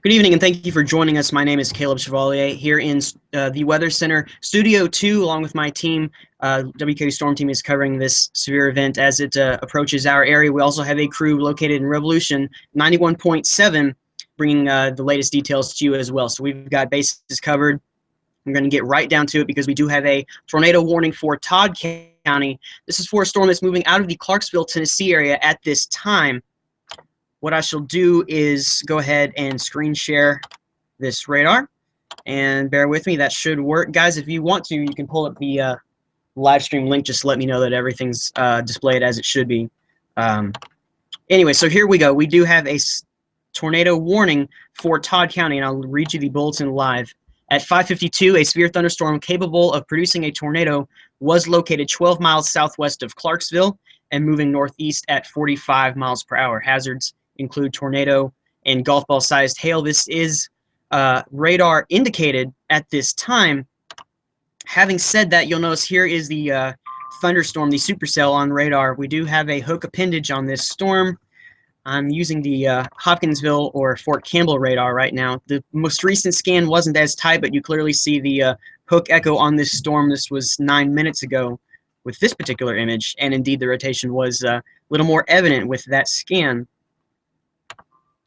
Good evening, and thank you for joining us. My name is Caleb Chevalier here in the Weather Center, Studio 2, along with my team. WKU Storm Team is covering this severe event as it approaches our area. We also have a crew located in Revolution 91.7, bringing the latest details to you as well. So we've got bases covered. I'm going to get right down to it because we do have a tornado warning for Todd County. This is for a storm that's moving out of the Clarksville, Tennessee area at this time. What I shall do is go ahead and screen share this radar, and bear with me, that should work. Guys, if you want to, you can pull up the live stream link. Just let me know that everything's displayed as it should be. Anyway, so here we go. We do have a tornado warning for Todd County, and I'll read you the bulletin live. At 5:52, a severe thunderstorm capable of producing a tornado was located 12 miles southwest of Clarksville and moving northeast at 45 miles per hour. Hazards include tornado and golf ball sized hail. This is radar indicated at this time. Having said that, you'll notice here is the thunderstorm, the supercell on radar. We do have a hook appendage on this storm. I'm using the Hopkinsville or Fort Campbell radar right now. The most recent scan wasn't as tight, but you clearly see the hook echo on this storm. This was 9 minutes ago with this particular image, and indeed the rotation was a little more evident with that scan.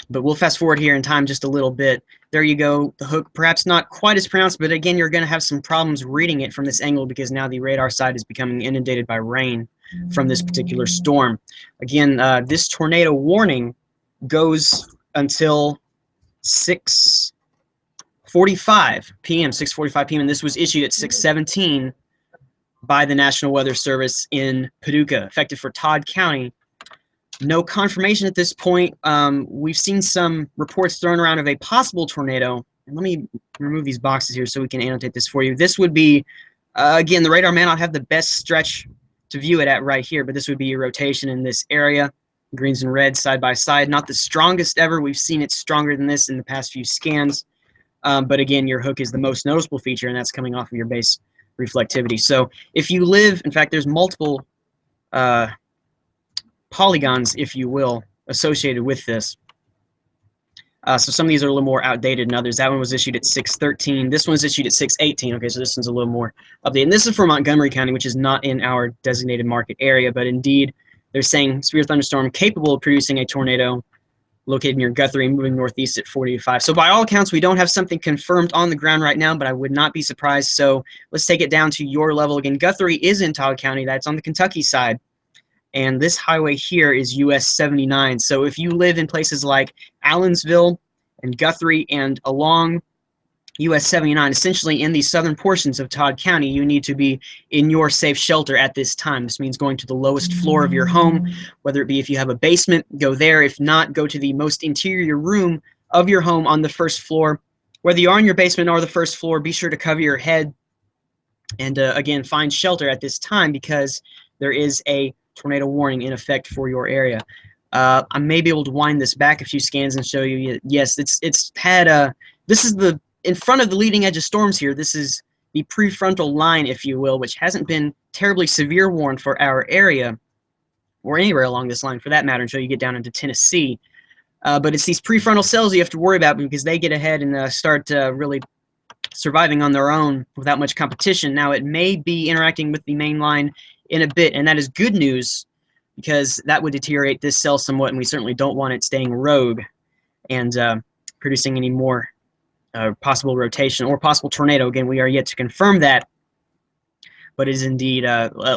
But we'll fast forward here in time just a little bit. There you go, the hook, perhaps not quite as pronounced, but again, you're going to have some problems reading it from this angle because now the radar side is becoming inundated by rain from this particular storm. Again, this tornado warning goes until 6:45 p.m., and this was issued at 6:17 by the National Weather Service in Paducah, effective for Todd County. No confirmation at this point. We've seen some reports thrown around of a possible tornado. And let me remove these boxes here so we can annotate this for you. This would be, again, the radar may not have the best stretch to view it at right here, but this would be a rotation in this area. Greens and reds side by side. Not the strongest ever. We've seen it stronger than this in the past few scans. But again, your hook is the most noticeable feature, and that's coming off of your base reflectivity. So if you live, in fact, there's multiple polygons, if you will, associated with this. So some of these are a little more outdated than others. That one was issued at 6:13. This one's issued at 6:18. Okay, so this one's a little more updated. And this is for Montgomery County, which is not in our designated market area, but indeed they're saying severe thunderstorm capable of producing a tornado located near Guthrie, moving northeast at 45. So by all accounts, we don't have something confirmed on the ground right now, but I would not be surprised. So let's take it down to your level. Again, Guthrie is in Todd County. That's on the Kentucky side. And this highway here is US 79. So if you live in places like Allensville and Guthrie and along US 79, essentially in the southern portions of Todd County, you need to be in your safe shelter at this time. This means going to the lowest floor of your home, whether it be if you have a basement, go there. If not, go to the most interior room of your home on the first floor. Whether you are in your basement or the first floor, be sure to cover your head and, again, find shelter at this time because there is a tornado warning in effect for your area. I may be able to wind this back a few scans and show you. Yes, it's had this is the in front of the leading edge of storms here. This is the prefrontal line, if you will, which hasn't been terribly severe warned for our area or anywhere along this line for that matter until you get down into Tennessee. But it's these prefrontal cells you have to worry about because they get ahead and start really surviving on their own without much competition. Now, it may be interacting with the main line in a bit, and that is good news because that would deteriorate this cell somewhat, and we certainly don't want it staying rogue and producing any more possible rotation or possible tornado. Again, we are yet to confirm that, but it is indeed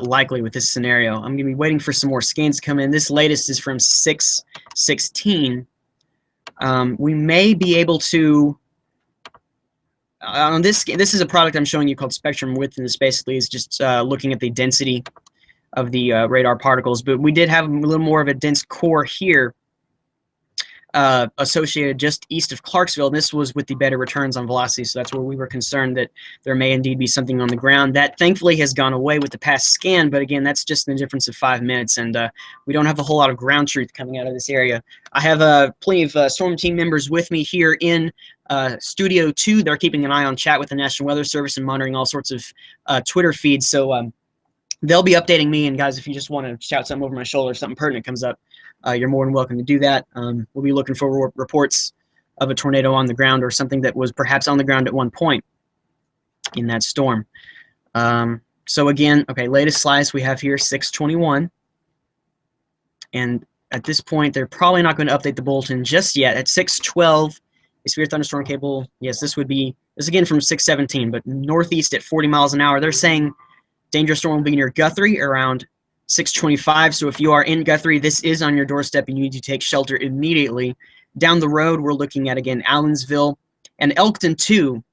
likely with this scenario. I'm going to be waiting for some more scans to come in. This latest is from 6:16. We may be able to on this is a product I'm showing you called Spectrum Width, and this basically is just looking at the density of the radar particles. But we did have a little more of a dense core here associated just east of Clarksville. And this was with the better returns on velocity, so that's where we were concerned that there may indeed be something on the ground. That thankfully has gone away with the past scan, but again, that's just the difference of 5 minutes, and we don't have a whole lot of ground truth coming out of this area. I have plenty of storm team members with me here in Studio 2. They're keeping an eye on chat with the National Weather Service and monitoring all sorts of Twitter feeds, so they'll be updating me. And guys, if you just want to shout something over my shoulder, if something pertinent comes up, you're more than welcome to do that. We'll be looking for reports of a tornado on the ground, or something that was perhaps on the ground at one point in that storm. So again, okay, latest slice we have here, 621. And at this point, they're probably not going to update the bulletin just yet. At 612, a severe thunderstorm cable, yes, this again from 617, but northeast at 40 miles an hour. They're saying dangerous storm will be near Guthrie around 625. So if you are in Guthrie, this is on your doorstep and you need to take shelter immediately. Down the road, we're looking at, again, Allensville and Elkton too.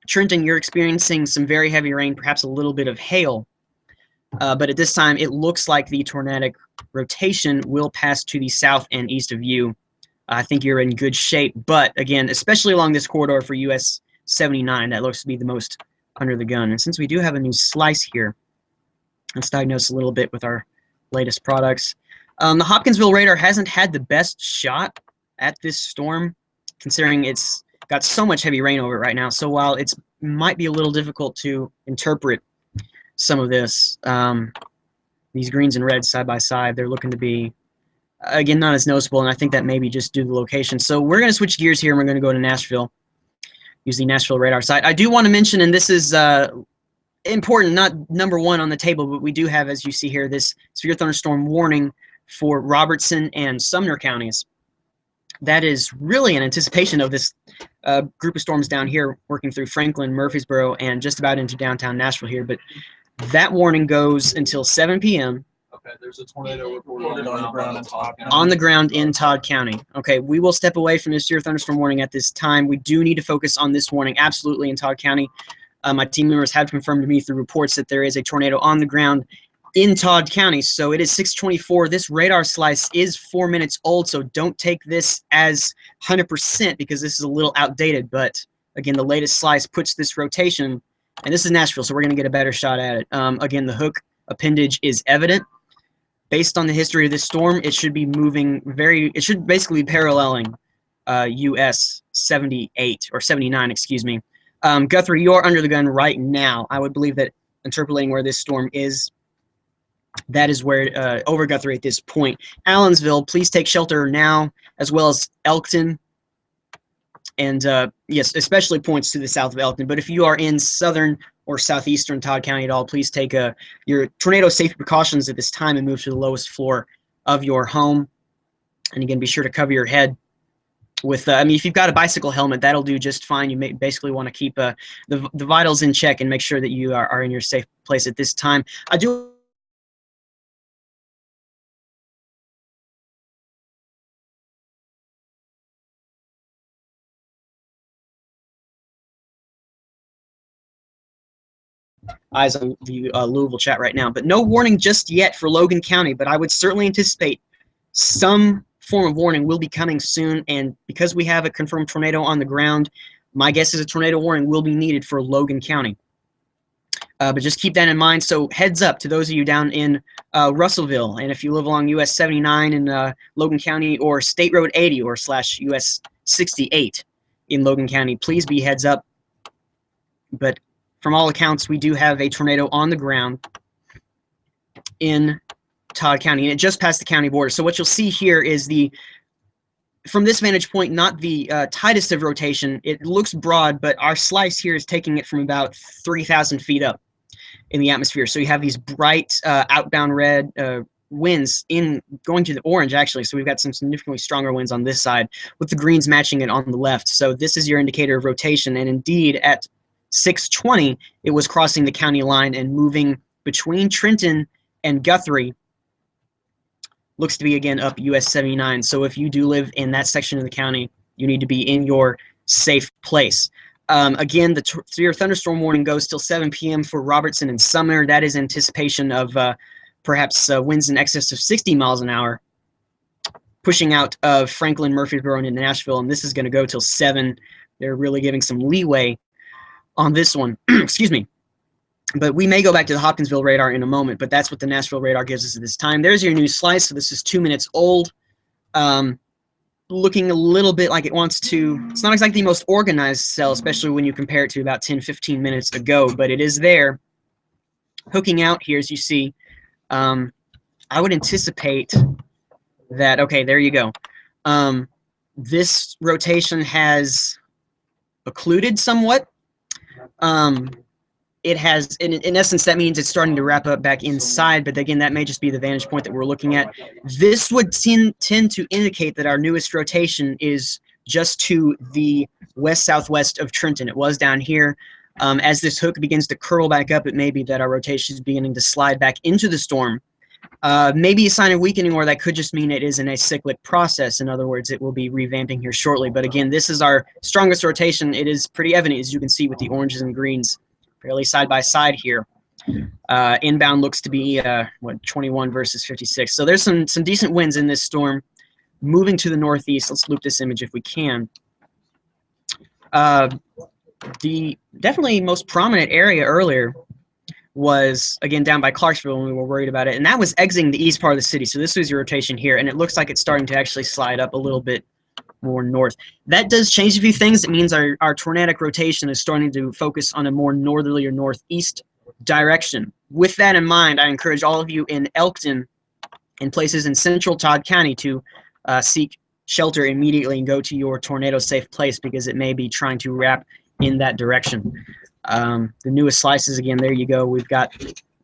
Trenton, you're experiencing some very heavy rain, perhaps a little bit of hail. But at this time, it looks like the tornadic rotation will pass to the south and east of you. I think you're in good shape. But again, especially along this corridor for US 79, that looks to be the most under the gun. And since we do have a new slice here, let's diagnose a little bit with our latest products. The Hopkinsville radar hasn't had the best shot at this storm, considering it's got so much heavy rain over it right now. So while it might be a little difficult to interpret some of this, these greens and reds side by side, they're looking to be, again, not as noticeable, and I think that maybe just due to the location. So we're going to switch gears here, and we're going to go to Nashville, use the Nashville radar site. I do want to mention, and this is important, not number one on the table, but we do have, as you see here, this severe thunderstorm warning for Robertson and Sumner counties. That is really in anticipation of this group of storms down here working through Franklin, Murfreesboro, and just about into downtown Nashville here. But that warning goes until 7 p.m. Okay, there's a tornado reported on the ground in Todd County. On the ground in Todd County. Okay, we will step away from this severe thunderstorm warning at this time. We do need to focus on this warning absolutely in Todd County. My team members have confirmed to me through reports that there is a tornado on the ground in Todd County. So it is 6:24. This radar slice is 4 minutes old, so don't take this as 100% because this is a little outdated. But again, the latest slice puts this rotation, and this is Nashville, so we're going to get a better shot at it. Again, the hook appendage is evident. Based on the history of this storm, it should be moving it should basically be paralleling US 78 or 79, excuse me. Guthrie, you're under the gun right now. I would believe that interpolating where this storm is, that is where over Guthrie at this point. Allensville, please take shelter now, as well as Elkton. And yes, especially points to the south of Elkton. But if you are in southern or southeastern Todd County at all, please take your tornado safety precautions at this time and move to the lowest floor of your home. And again, be sure to cover your head with, I mean, if you've got a bicycle helmet, that'll do just fine. You may basically want to keep the vitals in check and make sure that you are in your safe place at this time. I do eyes on the Louisville chat right now, but no warning just yet for Logan County, but I would certainly anticipate some form of warning will be coming soon, and because we have a confirmed tornado on the ground, my guess is a tornado warning will be needed for Logan County. But just keep that in mind. So heads up to those of you down in Russellville, and if you live along US 79 in Logan County, or State Road 80 or / US 68 in Logan County, please be heads up. But from all accounts, we do have a tornado on the ground in Todd County, and it just passed the county border. So what you'll see here is from this vantage point, not the tightest of rotation. It looks broad, but our slice here is taking it from about 3,000 feet up in the atmosphere. So you have these bright outbound red winds going to the orange, actually. So we've got some significantly stronger winds on this side, with the greens matching it on the left. So this is your indicator of rotation, and indeed at 6:20, it was crossing the county line and moving between Trenton and Guthrie. Looks to be, again, up US 79. So if you do live in that section of the county, you need to be in your safe place. Again, the severe thunderstorm warning goes till 7 p.m. for Robertson and Sumner. That is anticipation of perhaps winds in excess of 60 miles an hour, pushing out of Franklin, Murfreesboro, and into Nashville. And this is going to go till 7. They're really giving some leeway on this one. Excuse me. But we may go back to the Hopkinsville radar in a moment, but that's what the Nashville radar gives us at this time. There's your new slice. So this is 2 minutes old. Looking a little bit like it wants to, it's not exactly the most organized cell, especially when you compare it to about 10, 15 minutes ago, but it is there. Hooking out here, as you see, I would anticipate that, okay, there you go. This rotation has occluded somewhat. It has, in essence, that means it's starting to wrap up back inside, but again, that may just be the vantage point that we're looking at. This would tend to indicate that our newest rotation is just to the west-southwest of Trenton. It was down here. As this hook begins to curl back up, it may be that our rotation is beginning to slide back into the storm. Maybe a sign of weakening, or that could just mean it is in a cyclic process. In other words, it will be revamping here shortly. But again, this is our strongest rotation. It is pretty evident, as you can see, with the oranges and greens fairly side by side here. Inbound looks to be 21 versus 56. So there's some decent winds in this storm. Moving to the northeast, let's loop this image if we can. The definitely most prominent area earlier was, again, down by Clarksville when we were worried about it, and that was exiting the east part of the city. So this was your rotation here, and it looks like it's starting to actually slide up a little bit more north. That does change a few things. It means our tornadic rotation is starting to focus on a more northerly or northeast direction. With that in mind, I encourage all of you in Elkton and places in central Todd County to seek shelter immediately and go to your tornado-safe place, because it may be trying to wrap in that direction. The newest slices, again, there you go. We've got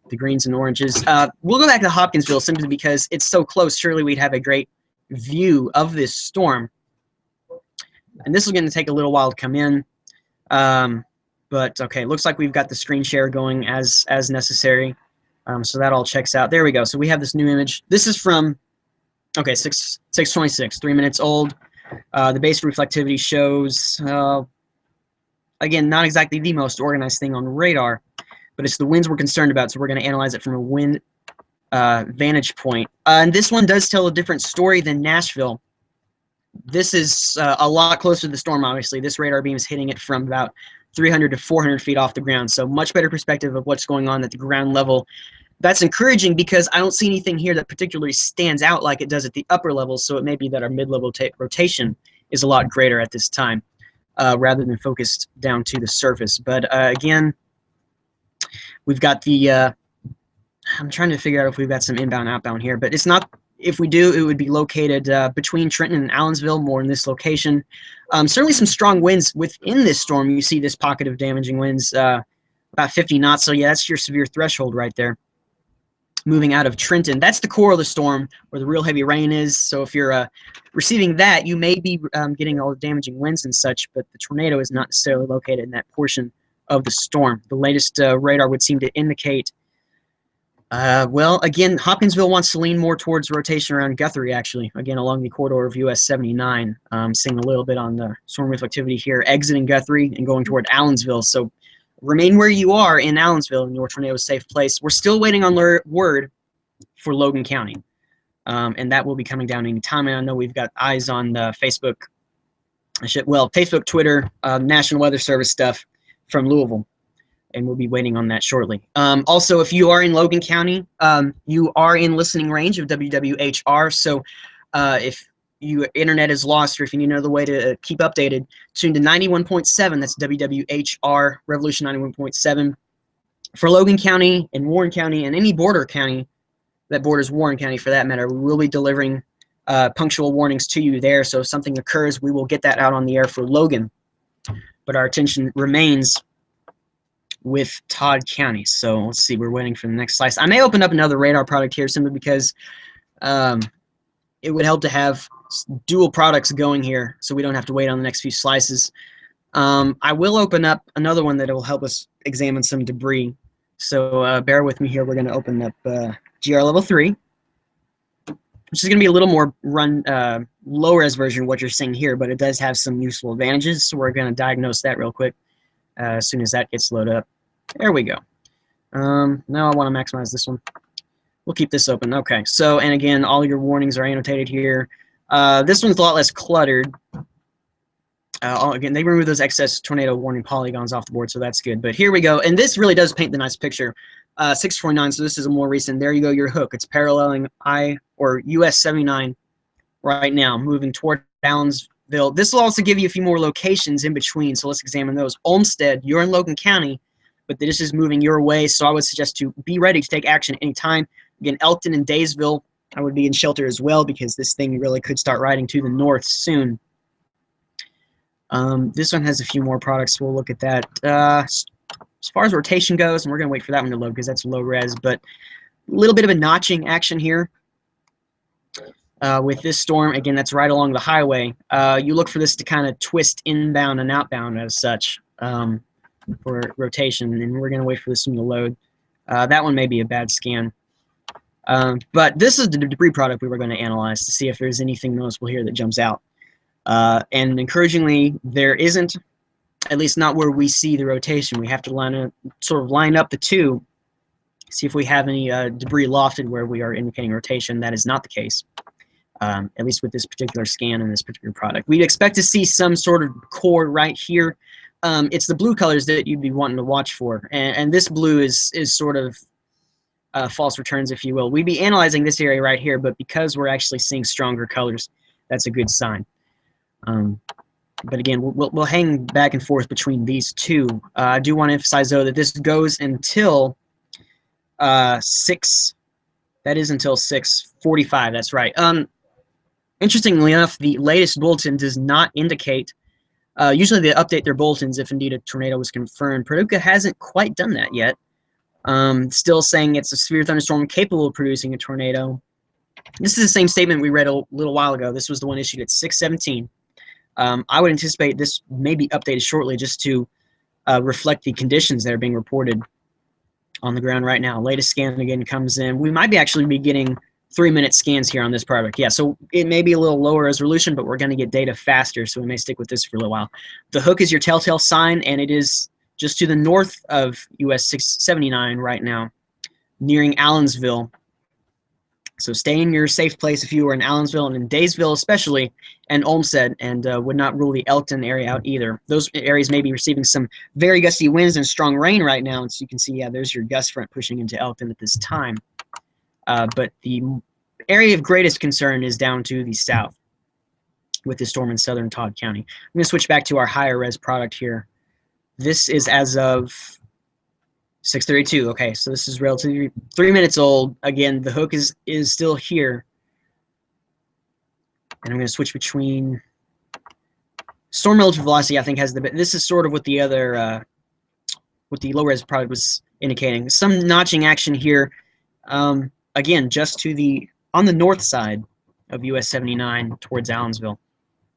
the greens and oranges. We'll go back to Hopkinsville simply because it's so close. Surely we'd have a great view of this storm. And this is going to take a little while to come in. But, okay, looks like we've got the screen share going as necessary. So that all checks out. There we go. So we have this new image. This is from, okay, 626, 3 minutes old. The base reflectivity shows, again, not exactly the most organized thing on radar, but it's the winds we're concerned about, so we're going to analyze it from a wind vantage point. And this one does tell a different story than Nashville. This is a lot closer to the storm, obviously. This radar beam is hitting it from about 300 to 400 feet off the ground, so much better perspective of what's going on at the ground level. That's encouraging because I don't see anything here that particularly stands out like it does at the upper levels, so it may be that our mid-level rotation is a lot greater at this time, rather than focused down to the surface. But again, we've got the, I'm trying to figure out if we've got some inbound, outbound here, but it's not. If we do, it would be located between Trenton and Allensville, more in this location. Certainly some strong winds within this storm. You see this pocket of damaging winds, about 50 knots. So yeah, that's your severe threshold right there. Moving out of Trenton, that's the core of the storm where the real heavy rain is. So if you're receiving that, you may be getting all the damaging winds and such, but the tornado is not necessarily located in that portion of the storm. The latest radar would seem to indicate, well, again, Hopkinsville wants to lean more towards rotation around Guthrie, actually, again, along the corridor of US 79. Seeing a little bit on the storm reflectivity here, exiting Guthrie and going toward Allensville. So remain where you are in Allensville in your tornado-safe place. We're still waiting on word for Logan County, and that will be coming down any time. And I know we've got eyes on Facebook, Facebook, Twitter, National Weather Service stuff from Louisville, and we'll be waiting on that shortly. Also, if you are in Logan County, you are in listening range of WWHR, so if your internet is lost or if you need another way to keep updated, tune to 91.7, that's WWHR, Revolution 91.7. For Logan County and Warren County and any border county that borders Warren County for that matter, we will be delivering punctual warnings to you there, so if something occurs, we will get that out on the air for Logan. But our attention remains with Todd County. So let's see, we're waiting for the next slice. I may open up another radar product here simply because it would help to have dual products going here so we don't have to wait on the next few slices. I will open up another one that will help us examine some debris. So bear with me here. We're going to open up GR Level 3, which is going to be a little more low-res version of what you're seeing here, but it does have some useful advantages. So we're going to diagnose that real quick as soon as that gets loaded up. There we go. Now I want to maximize this one. We'll keep this open. Okay, so, and again, all your warnings are annotated here. This one's a lot less cluttered. Again, they removed those excess tornado warning polygons off the board, so that's good. But here we go, and this really does paint the nice picture. 649, so this is a more recent. There you go, your hook. It's paralleling US 79 right now, moving toward Allensville. This will also give you a few more locations in between, so let's examine those. Olmsted, you're in Logan County, but this is moving your way, so I would suggest to be ready to take action anytime. Again, Elkton and Daysville, I would be in shelter as well because this thing really could start riding to the north soon. This one has a few more products. We'll look at that. As far as rotation goes, and we're going to wait for that one to load because that's low res, but a little bit of a notching action here. With this storm, again, that's right along the highway. You look for this to kind of twist inbound and outbound as such for rotation, and we're going to wait for this one to load. That one may be a bad scan. But this is the debris product we were going to analyze to see if there's anything noticeable here that jumps out. And encouragingly, there isn't, at least not where we see the rotation. We have to line up the two, see if we have any debris lofted where we are indicating rotation. That is not the case. At least with this particular scan and this particular product. We'd expect to see some sort of core right here. It's the blue colors that you'd be wanting to watch for. And this blue is sort of false returns, if you will. We'd be analyzing this area right here, but because we're actually seeing stronger colors, that's a good sign. But again, we'll hang back and forth between these two. I do want to emphasize, though, that this goes until 6. That is until 6:45. That's right. Interestingly enough, the latest bulletin does not indicate. Usually they update their bulletins if indeed a tornado was confirmed. Paducah hasn't quite done that yet. Still saying it's a severe thunderstorm capable of producing a tornado. This is the same statement we read a little while ago. This was the one issued at 6:17. I would anticipate this may be updated shortly just to reflect the conditions that are being reported on the ground right now. Latest scan again comes in. We might actually be getting 3-minute scans here on this product. Yeah, so it may be a little lower resolution, but we're going to get data faster, so we may stick with this for a little while. The hook is your telltale sign, and it is just to the north of US 679 right now, nearing Allensville. So stay in your safe place if you are in Allensville and in Daysville especially, and Olmsted, and would not rule the Elkton area out either. Those areas may be receiving some very gusty winds and strong rain right now, and so you can see, yeah, there's your gust front pushing into Elkton at this time. But the area of greatest concern is down to the south with the storm in southern Todd County. I'm going to switch back to our higher res product here. This is as of 6:32. Okay, so this is relatively 3 minutes old. Again, the hook is still here. And I'm going to switch between storm relative velocity. I think has the this is sort of what the other what the low res product was indicating. Some notching action here. Again, just to the on the north side of US 79 towards Allensville.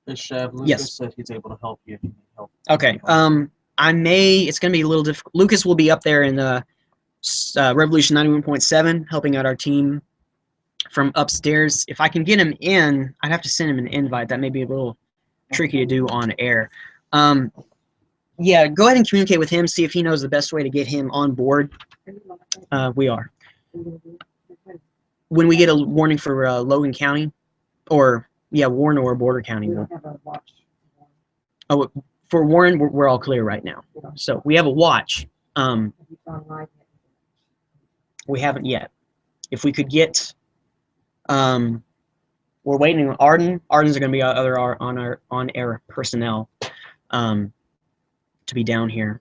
Lucas Yes. said he's able to help you if you need help. Okay. It's going to be a little difficult. Lucas will be up there in Revolution 91.7, helping out our team from upstairs. If I can get him in, I'd have to send him an invite. That may be a little tricky to do on air. Yeah, go ahead and communicate with him, see if he knows the best way to get him on board. We are. When we get a warning for Logan County, or, yeah, Warren or Border County. Oh, for Warren, we're all clear right now. So we have a watch. We haven't yet. If we could get, we're waiting on Arden. Arden's are going to be other on-air personnel to be down here.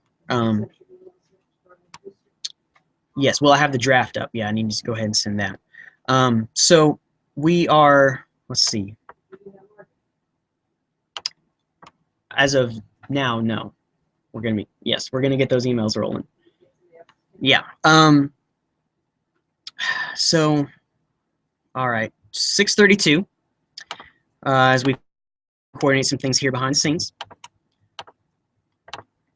Yes, well, I have the draft up. Yeah, I need to go ahead and send that. So we are, let's see. As of now, no. We're going to be, yes, we're going to get those emails rolling. Yeah. So, all right, 6:32. As we coordinate some things here behind the scenes.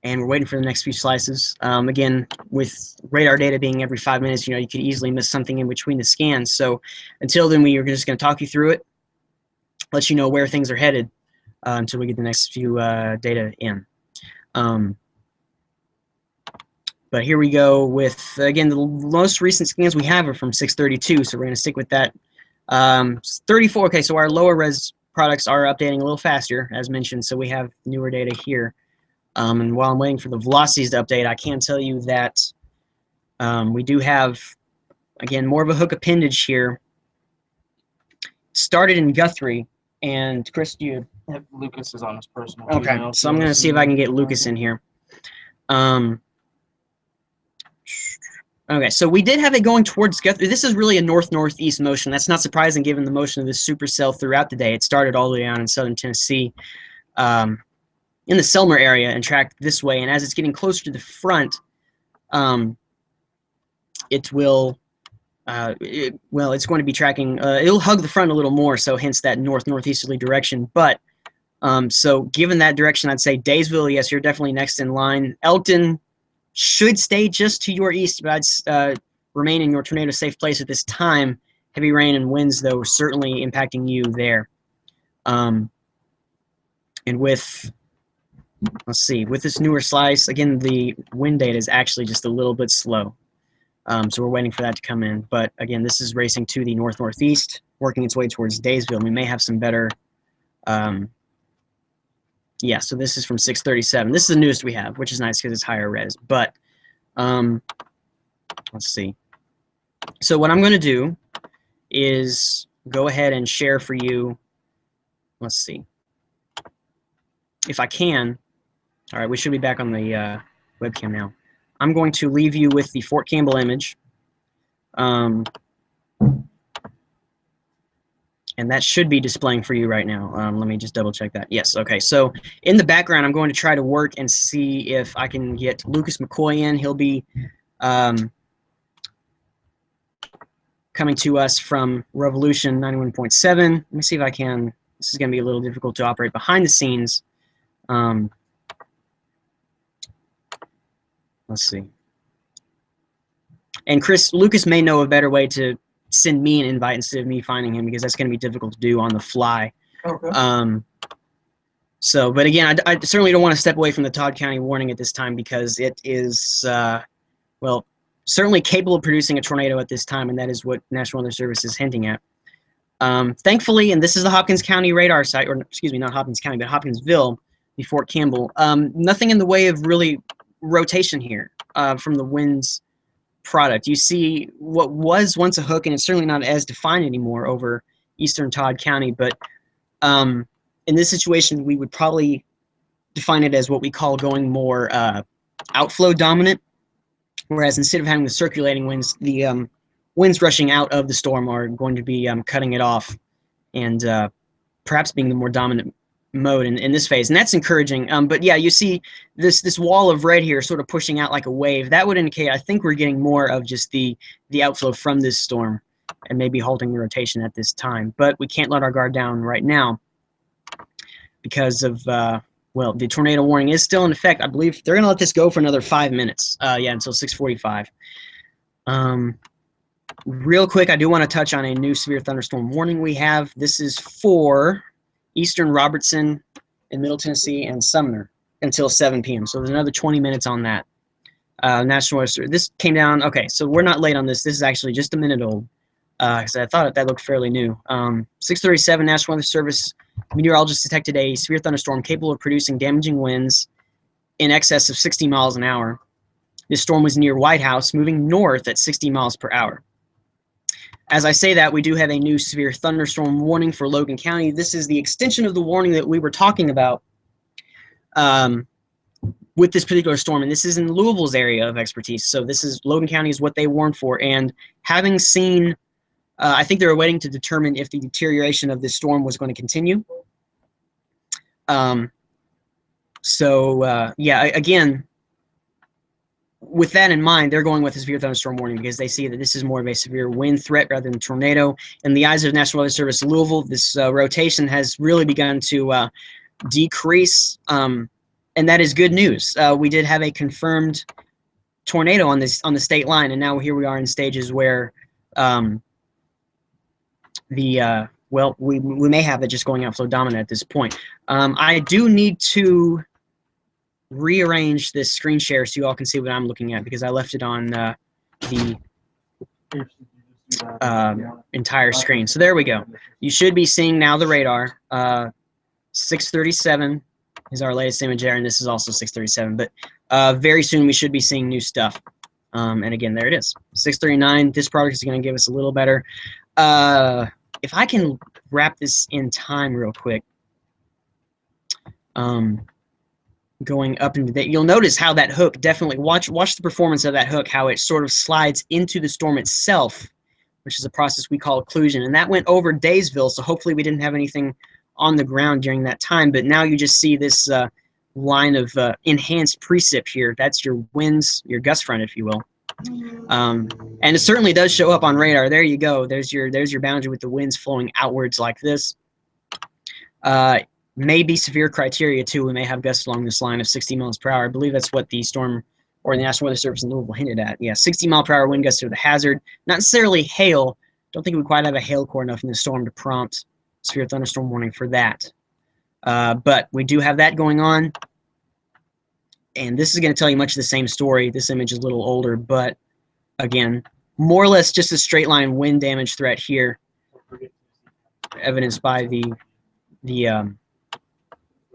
And we're waiting for the next few slices. Again, with radar data being every 5 minutes, you could easily miss something in between the scans. So until then, we are just going to talk you through it, let you know where things are headed until we get the next few data in. But here we go with, again, the most recent scans we have are from 6:32, so we're going to stick with that. 34, okay, so our lower res products are updating a little faster, as mentioned, so we have newer data here. And while I'm waiting for the velocities to update, I can tell you that we do have, again, more of a hook appendage here. Started in Guthrie, and Chris, do you have Lucas is on his personal okay, email, so I'm going to see if I can get Lucas in here. Okay, so we did have it going towards Guthrie. This is really a north-northeast motion. That's not surprising given the motion of this supercell throughout the day. It started all the way down in southern Tennessee. in the Selmer area and track this way. And as it's getting closer to the front, it will, it's going to be tracking, it'll hug the front a little more, so hence that northeasterly direction. But, so given that direction, I'd say Daysville, yes, you're definitely next in line. Elkton should stay just to your east, but I'd remain in your tornado safe place at this time. Heavy rain and winds, though, certainly impacting you there. And with, let's see, with this newer slice, again, the wind data is actually just a little bit slow. So we're waiting for that to come in. But again, this is racing to the north-northeast, working its way towards Daysville. We may have some better, yeah, so this is from 637. This is the newest we have, which is nice because it's higher res. But let's see. So what I'm going to do is go ahead and share for you. Let's see. If I can. All right, we should be back on the webcam now. I'm going to leave you with the Fort Campbell image. And that should be displaying for you right now. Let me just double check that. Yes, okay. So in the background, I'm going to try to work and see if I can get Lucas McCoy in. He'll be coming to us from Revolution 91.7. Let me see if I can. This is going to be a little difficult to operate behind the scenes. Let's see. And Lucas may know a better way to send me an invite instead of me finding him, because that's going to be difficult to do on the fly. Okay. So, but again, I certainly don't want to step away from the Todd County warning at this time, because it is, well, certainly capable of producing a tornado at this time, and that is what National Weather Service is hinting at. Thankfully, and this is the Hopkins County radar site, or excuse me, not Hopkins County, but Hopkinsville, before Campbell. Nothing in the way of really rotation here from the wind's product. You see what was once a hook, and it's certainly not as defined anymore over eastern Todd County, but in this situation, we would probably define it as what we call going more outflow dominant, whereas instead of having the circulating winds, the winds rushing out of the storm are going to be cutting it off and perhaps being the more dominant mode in this phase, and that's encouraging. But yeah, you see this wall of red here sort of pushing out like a wave. That would indicate, I think, we're getting more of just the outflow from this storm and maybe halting the rotation at this time. But we can't let our guard down right now because of, well, the tornado warning is still in effect. I believe they're going to let this go for another 5 minutes, yeah, until 6:45. Real quick, I do want to touch on a new severe thunderstorm warning we have. This is for Eastern Robertson in Middle Tennessee and Sumner until 7 p.m. So there's another 20 minutes on that. National Weather, this came down, okay, so we're not late on this. This is actually just a minute old, because I thought that looked fairly new. 6:37, National Weather Service meteorologists detected a severe thunderstorm capable of producing damaging winds in excess of 60 miles an hour. This storm was near White House, moving north at 60 miles per hour. As I say that, we do have a new severe thunderstorm warning for Logan County. This is the extension of the warning that we were talking about with this particular storm, and this is in Louisville's area of expertise. So this is, Logan County is what they warned for, and having seen, I think they were waiting to determine if the deterioration of this storm was going to continue. Yeah, again, with that in mind, they're going with a severe thunderstorm warning because they see that this is more of a severe wind threat rather than tornado. In the eyes of National Weather Service Louisville, this rotation has really begun to decrease, and that is good news. We did have a confirmed tornado on the state line, and now here we are in stages where well, we may have it just going outflow dominant at this point. I do need to rearrange this screen share so you all can see what I'm looking at, because I left it on the entire screen. So there we go. You should be seeing now the radar. 6:37 is our latest image there, and this is also 6:37. But very soon we should be seeing new stuff. And again, there it is. 6:39. This product is going to give us a little better. If I can wrap this in time real quick. Going up into that, you'll notice how that hook definitely, watch the performance of that hook, how it sort of slides into the storm itself, which is a process we call occlusion. And that went over Daysville, so hopefully we didn't have anything on the ground during that time. But now you just see this line of enhanced precip here. That's your winds, your gust front, if you will. And it certainly does show up on radar. There you go. There's your boundary with the winds flowing outwards like this. May be severe criteria too. We may have gusts along this line of 60 miles per hour. I believe that's what the storm or the National Weather Service in Louisville hinted at. Yeah, 60 mile per hour wind gusts are the hazard. Not necessarily hail. Don't think we quite have a hail core enough in the storm to prompt severe thunderstorm warning for that. But we do have that going on. And this is going to tell you much of the same story. This image is a little older, but again, more or less just a straight line wind damage threat here, evidenced by the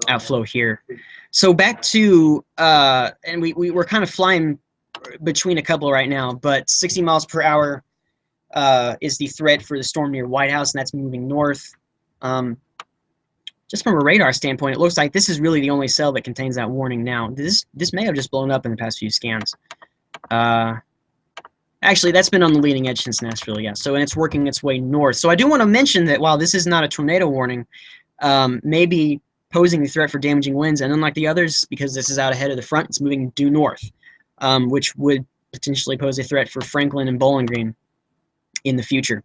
outflow here. So back to, and we're kind of flying between a couple right now, but 60 miles per hour is the threat for the storm near White House, and that's moving north. Just from a radar standpoint, it looks like this is really the only cell that contains that warning now. This may have just blown up in the past few scans. Actually, that's been on the leading edge since Nashville, yeah. So, and it's working its way north. So I do want to mention that while this is not a tornado warning, maybe posing the threat for damaging winds, and unlike the others, because this is out ahead of the front, it's moving due north, which would potentially pose a threat for Franklin and Bowling Green in the future.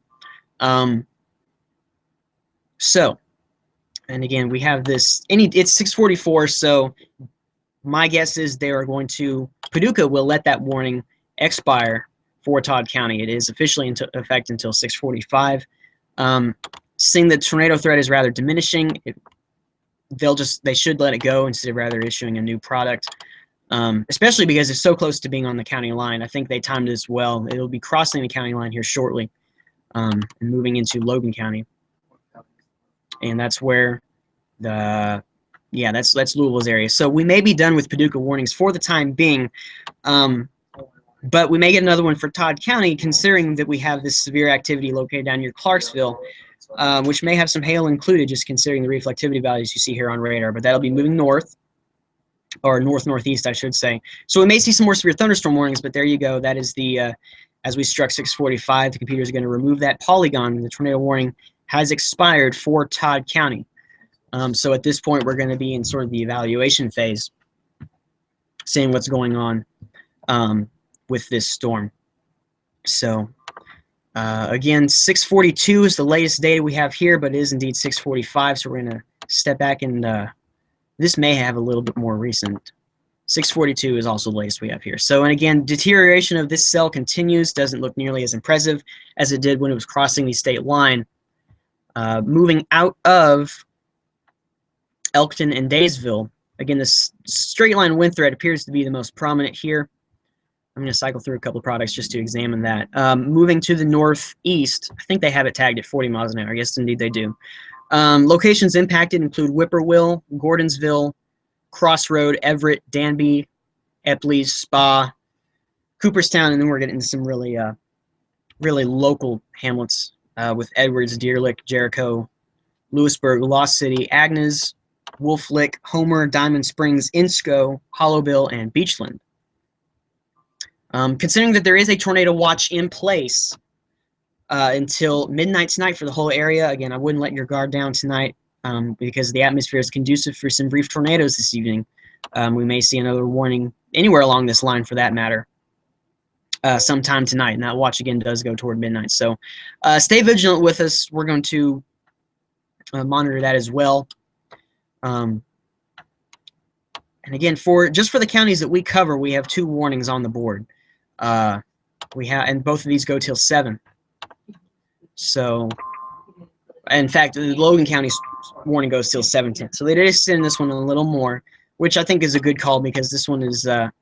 And again, we have this, it's 6:44, so my guess is they are going to, Paducah will let that warning expire for Todd County. It is officially in effect until 6:45. Seeing the tornado threat is rather diminishing, they should let it go instead of rather issuing a new product, especially because it's so close to being on the county line. I think they timed this well. It'll be crossing the county line here shortly and moving into Logan County. And that's where that's Louisville's area. So we may be done with Paducah warnings for the time being, but we may get another one for Todd County, considering that we have this severe activity located down near Clarksville, which may have some hail included, just considering the reflectivity values you see here on radar. But that'll be moving north, or north-northeast, I should say. So we may see some more severe thunderstorm warnings, but there you go. That is the, as we struck 6:45, the computer is going to remove that polygon. The tornado warning has expired for Todd County. So at this point, we're going to be in sort of the evaluation phase, seeing what's going on with this storm. So again, 6:42 is the latest data we have here, but it is indeed 6:45. So we're going to step back, and this may have a little bit more recent. 6:42 is also the latest we have here. So, and again, deterioration of this cell continues. Doesn't look nearly as impressive as it did when it was crossing the state line. Moving out of Elkton and Daysville, again, this straight line wind threat appears to be the most prominent here. I'm going to cycle through a couple of products just to examine that. Moving to the northeast, I think they have it tagged at 40 miles an hour. Yes, indeed they do. Locations impacted include Whippoorwill, Gordonsville, Crossroad, Everett, Danby, Epley, Spa, Cooperstown, and then we're getting into some really local hamlets with Edwards, Deer Lick, Jericho, Lewisburg, Lost City, Agnes, Wolf Lick, Homer, Diamond Springs, Insco, Hollowbill, and Beachland. Considering that there is a tornado watch in place until midnight tonight for the whole area, again, I wouldn't let your guard down tonight because the atmosphere is conducive for some brief tornadoes this evening. We may see another warning anywhere along this line for that matter sometime tonight, and that watch again does go toward midnight. So stay vigilant with us. We're going to monitor that as well. And again, just for the counties that we cover, we have 2 warnings on the board. And both of these go till 7. So, in fact, the Logan County's warning goes till 7:10. So they did extend this one a little more, which I think is a good call because this one is going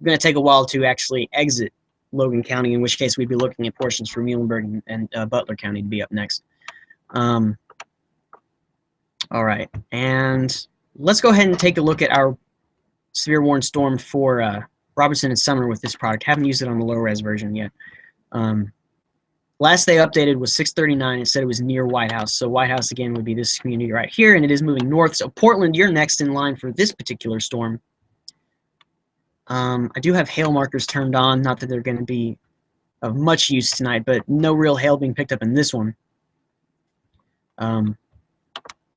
to take a while to actually exit Logan County, in which case we'd be looking at portions for Muhlenberg and Butler County to be up next. All right, and let's go ahead and take a look at our severe warning storm for Robertson and Sumner with this product. Haven't used it on the low-res version yet. Last they updated was 6:39. It said it was near White House. So White House, again, would be this community right here, and it is moving north. So Portland, you're next in line for this particular storm. I do have hail markers turned on. Not that they're going to be of much use tonight, but no real hail being picked up in this one.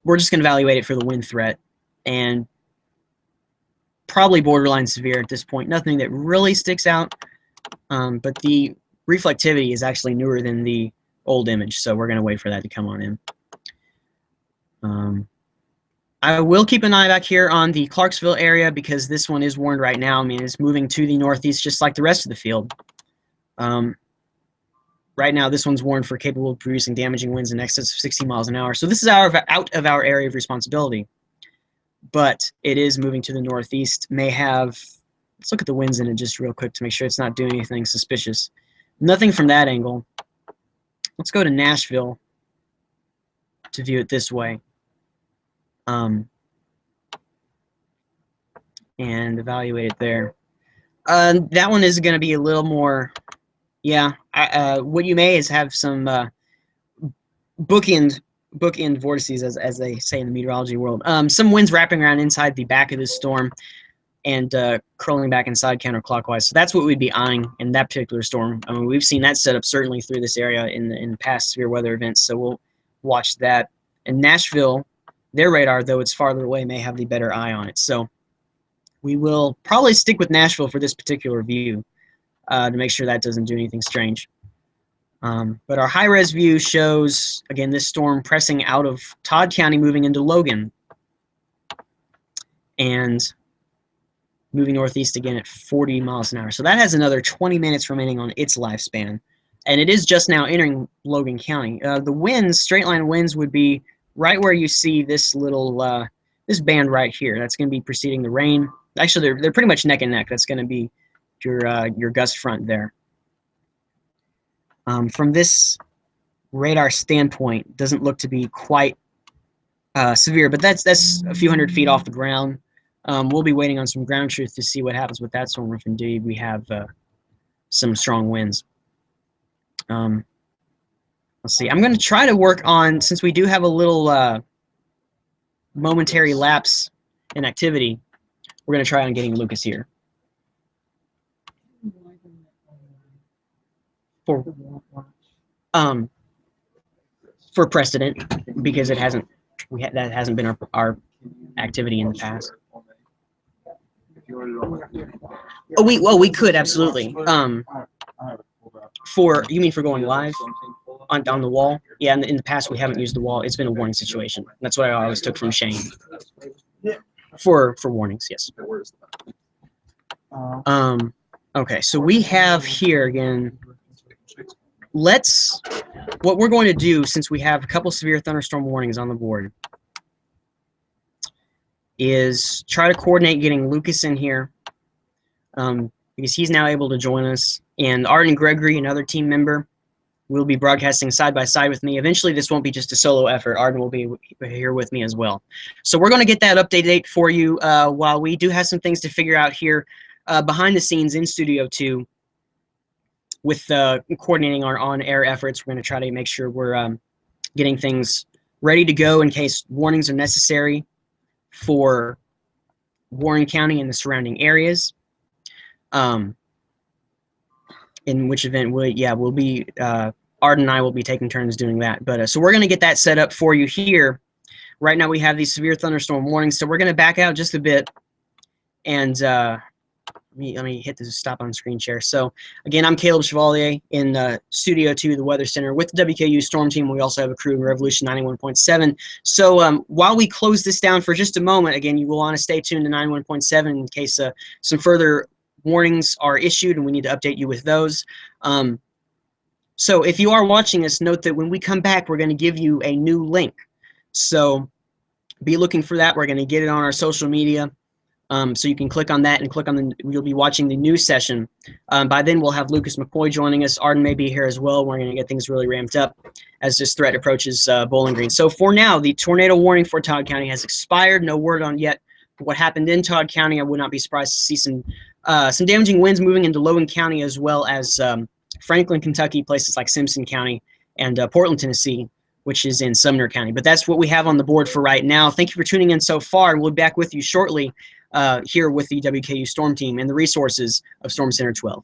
We're just going to evaluate it for the wind threat. And probably borderline severe at this point. Nothing that really sticks out, but the reflectivity is actually newer than the old image, so we're going to wait for that to come on in. I will keep an eye back here on the Clarksville area because this one is warned right now. I mean, it's moving to the northeast just like the rest of the field. Right now, this one's warned for capable of producing damaging winds in excess of 60 miles an hour. So this is out of our area of responsibility. But it is moving to the northeast. May have, let's look at the winds in it just real quick to make sure it's not doing anything suspicious. Nothing from that angle. Let's go to Nashville to view it this way. And evaluate it there. That one is going to be a little more, yeah. What you may is have some bookend vortices, as they say in the meteorology world. Some winds wrapping around inside the back of this storm and curling back inside counterclockwise. So that's what we'd be eyeing in that particular storm. I mean, we've seen that set up certainly through this area in past severe weather events. So we'll watch that. And Nashville, their radar, though it's farther away, may have the better eye on it. So we will probably stick with Nashville for this particular view to make sure that doesn't do anything strange. But our high-res view shows, again, this storm pressing out of Todd County, moving into Logan, and moving northeast again at 40 miles an hour. So that has another 20 minutes remaining on its lifespan. And it is just now entering Logan County. The winds, straight-line winds, would be right where you see this little this band right here. That's going to be preceding the rain. Actually, they're pretty much neck and neck. That's going to be your gust front there. From this radar standpoint, doesn't look to be quite severe, but that's a few hundred feet off the ground. We'll be waiting on some ground truth to see what happens with that storm if indeed we have some strong winds. Let's see. I'm going to try to work on, since we do have a little momentary lapse in activity, we're going to try on getting Lucas here. For precedent, because it hasn't, that hasn't been our activity in the past. Oh, we could absolutely. You mean for going live on the wall? Yeah, in the past we haven't used the wall. It's been a warning situation. That's what I always took from Shane. For warnings, yes. Okay, so we have here again. What we're going to do, since we have a couple severe thunderstorm warnings on the board, is try to coordinate getting Lucas in here, because he's now able to join us. And Arden Gregory, another team member, will be broadcasting side by side with me. Eventually, this won't be just a solo effort. Arden will be here with me as well. So we're going to get that update date for you while we do have some things to figure out here behind the scenes in Studio 2 with coordinating our on-air efforts. We're going to try to make sure we're getting things ready to go in case warnings are necessary for Warren County and the surrounding areas. In which event we'll be Arden and I will be taking turns doing that. But so we're going to get that set up for you here. Right now we have these severe thunderstorm warnings, so we're going to back out just a bit and let me hit the stop on screen share. So again, I'm Caleb Chevalier in Studio 2, the Weather Center, with the WKU Storm Team. We also have a crew in Revolution 91.7. So while we close this down for just a moment, again, you will want to stay tuned to 91.7 in case some further warnings are issued and we need to update you with those. So if you are watching this, note that when we come back, we're going to give you a new link. So be looking for that. We're going to get it on our social media. So you can click on that and click on you'll be watching the news session. By then we'll have Lucas McCoy joining us. Arden may be here as well. We're going to get things really ramped up as this threat approaches Bowling Green. So for now, the tornado warning for Todd County has expired. No word on yet what happened in Todd County. I would not be surprised to see some damaging winds moving into Logan County, as well as Franklin, Kentucky, places like Simpson County, and Portland, Tennessee, which is in Sumner County. But that's what we have on the board for right now. Thank you for tuning in so far, and we'll be back with you shortly here with the WKU Storm Team and the resources of Storm Center 12.